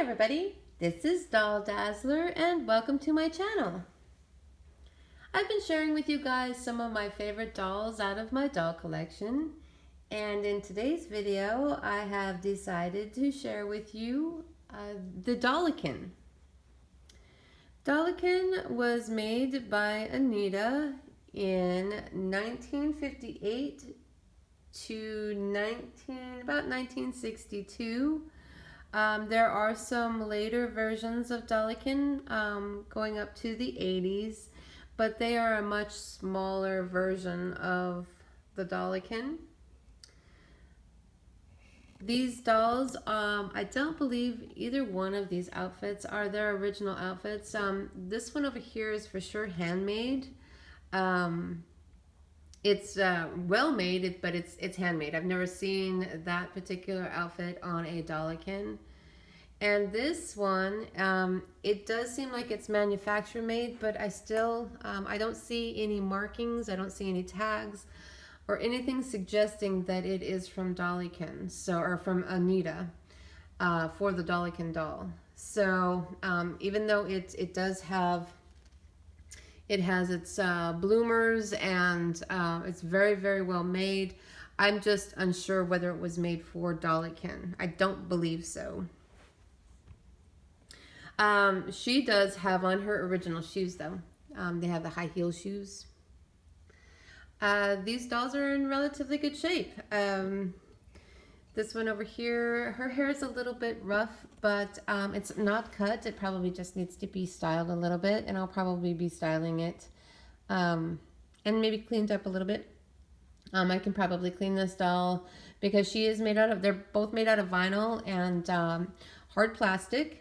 everybody, this is Doll Dazzler and welcome to my channel. I've been sharing with you guys some of my favorite dolls out of my doll collection, and in today's video I have decided to share with you the Dollikin. Dollikin was made by Uneeda in 1958 to about 1962. There are some later versions of Dollikin going up to the 80s, but they are a much smaller version of the Dollikin. These dolls, I don't believe either one of these outfits are their original outfits. This one over here is for sure handmade. It's well made, but it's handmade. I've never seen that particular outfit on a Dollikin. And this one, it does seem like it's manufacturer made, but I still, I don't see any markings, I don't see any tags or anything suggesting that it is from Dollikin, or from Uneeda for the Dollikin doll. So even though it does have, it has its bloomers and it's very, very well made, I'm just unsure whether it was made for Dollikin. I don't believe so. She does have on her original shoes though. They have the high heel shoes. These dolls are in relatively good shape. This one over here, her hair is a little bit rough, but it's not cut. It probably just needs to be styled a little bit, and I'll probably be styling it and maybe cleaned up a little bit. I can probably clean this doll because she is made out of, they're both made out of vinyl and hard plastic.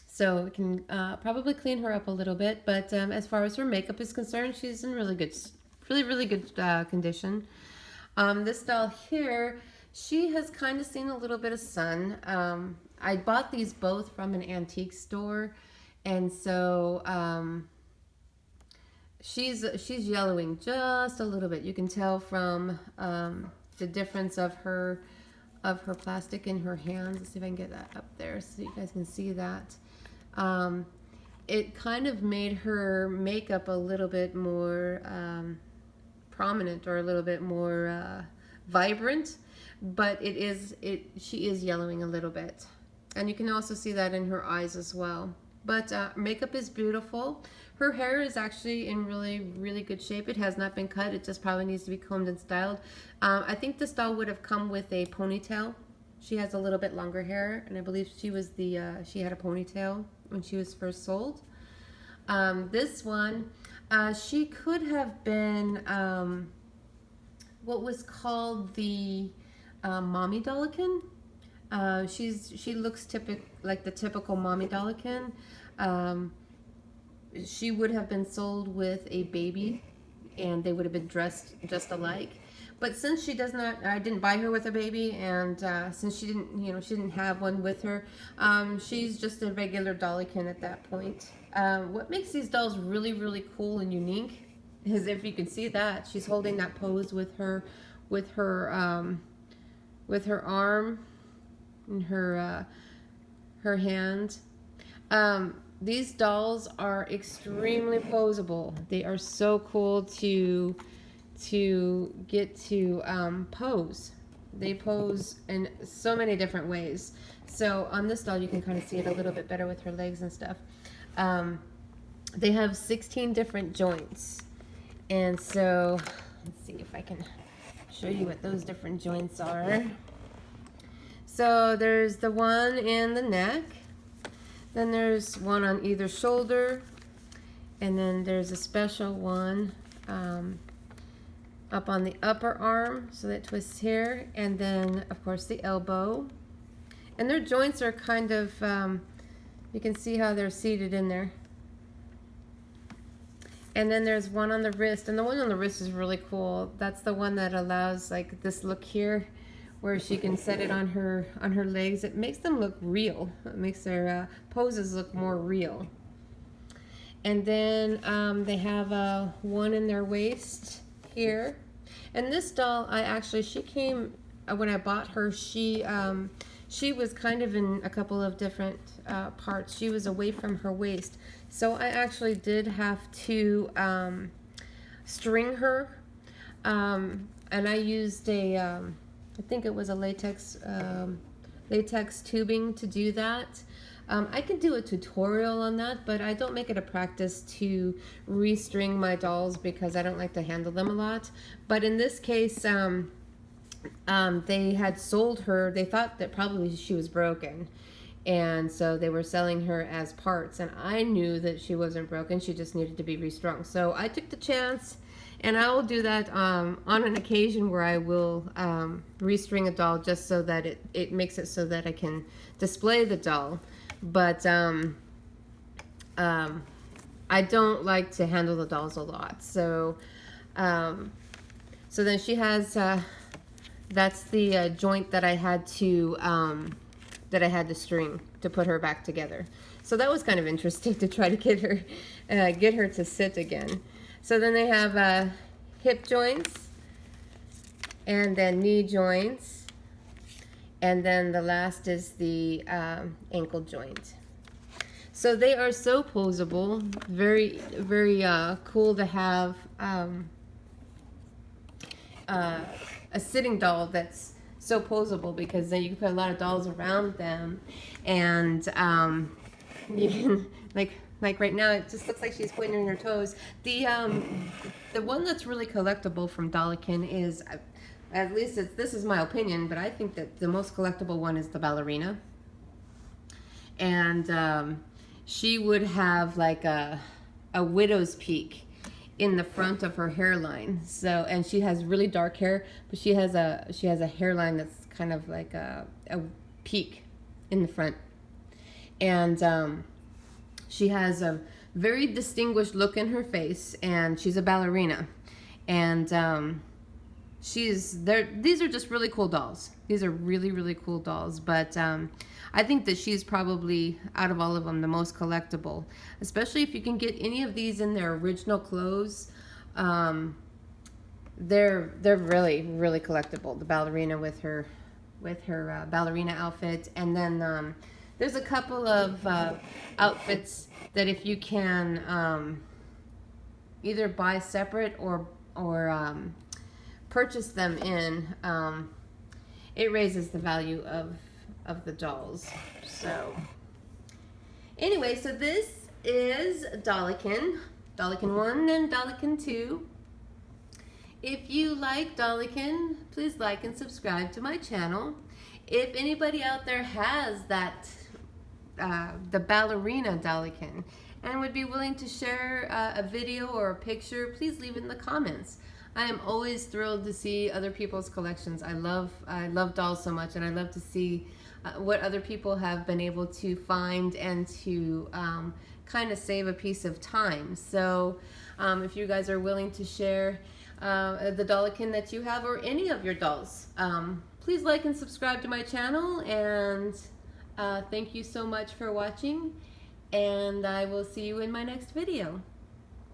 So we can probably clean her up a little bit, but as far as her makeup is concerned, she's in really good, really good condition. This doll here, she has kind of seen a little bit of sun. I bought these both from an antique store, and so she's yellowing just a little bit. You can tell from the difference of her plastic in her hands. Let's see if I can get that up there so you guys can see that. It kind of made her makeup a little bit more prominent, or a little bit more vibrant, but she is yellowing a little bit, and you can also see that in her eyes as well. But makeup is beautiful. Her hair is actually in really good shape. It has not been cut. It just probably needs to be combed and styled. I think this doll would have come with a ponytail. She has a little bit longer hair, and I believe she was she had a ponytail when she was first sold. This one, she could have been what was called the mommy Dollikin. She looks like the typical mommy Dollikin. She would have been sold with a baby, and they would have been dressed just alike. But since she does not, I didn't buy her with a baby, and since she didn't, she didn't have one with her, she's just a regular Dollikin at that point. What makes these dolls really cool and unique is, if you can see that, she's holding that pose with her arm and her hand. These dolls are extremely poseable. They are so cool to get to pose. They pose in so many different ways. So on this doll you can kind of see it a little bit better with her legs and stuff. They have 16 different joints, and so let's see if I can show you what those different joints are. So there's the one in the neck, then there's one on either shoulder, and then there's a special one up on the upper arm, so that twists here, and then of course the elbow. And their joints are kind of, you can see how they're seated in there. And then there's one on the wrist, and the one on the wrist is really cool. That's the one that allows like this look here, where she can set it on her legs. It makes them look real. It makes their poses look more real. And then they have one in their waist here. And this doll, she came when I bought her. She she was kind of in a couple of different parts. She was away from her waist. So I actually did have to string her. And I used I think it was a latex tubing to do that. I can do a tutorial on that, but I don't make it a practice to restring my dolls because I don't like to handle them a lot. But in this case, they had sold her, they thought that probably she was broken. And so they were selling her as parts. And I knew that she wasn't broken, she just needed to be restrung. So I took the chance, and I will do that on an occasion where I will restring a doll just so that it makes it so that I can display the doll. But I don't like to handle the dolls a lot. So so then she has that's the joint that I had to string to put her back together. So that was kind of interesting to try to get her to sit again. So then they have hip joints, and then knee joints, and then the last is the ankle joint. So they are so posable, very, very cool to have a sitting doll that's so posable, because then you can put a lot of dolls around them, and you can, like right now, it just looks like she's pointing her toes. The one that's really collectible from Dollikin is, at least this is my opinion, but I think that the most collectible one is the ballerina. And she would have like a widow's peak in the front of her hairline. So, and she has really dark hair, but she has a hairline that's kind of like a peak in the front. And she has a very distinguished look in her face, and she's a ballerina. And these are just really cool dolls. These are really, really cool dolls. But I think that she's probably, out of all of them, the most collectible. Especially if you can get any of these in their original clothes. They're really, really collectible. The ballerina with her ballerina outfit. And then there's a couple of outfits that if you can either buy separate or purchase them in, it raises the value of the dolls. So anyway, so this is Dollikin 1 and Dollikin 2. If you like Dollikin, please like and subscribe to my channel. If anybody out there has that the ballerina Dollikin and would be willing to share a video or a picture, please leave it in the comments. I am always thrilled to see other people's collections. I love dolls so much, and I love to see what other people have been able to find and to kind of save a piece of time. So if you guys are willing to share the Dollikin that you have, or any of your dolls, please like and subscribe to my channel. And thank you so much for watching, and I will see you in my next video.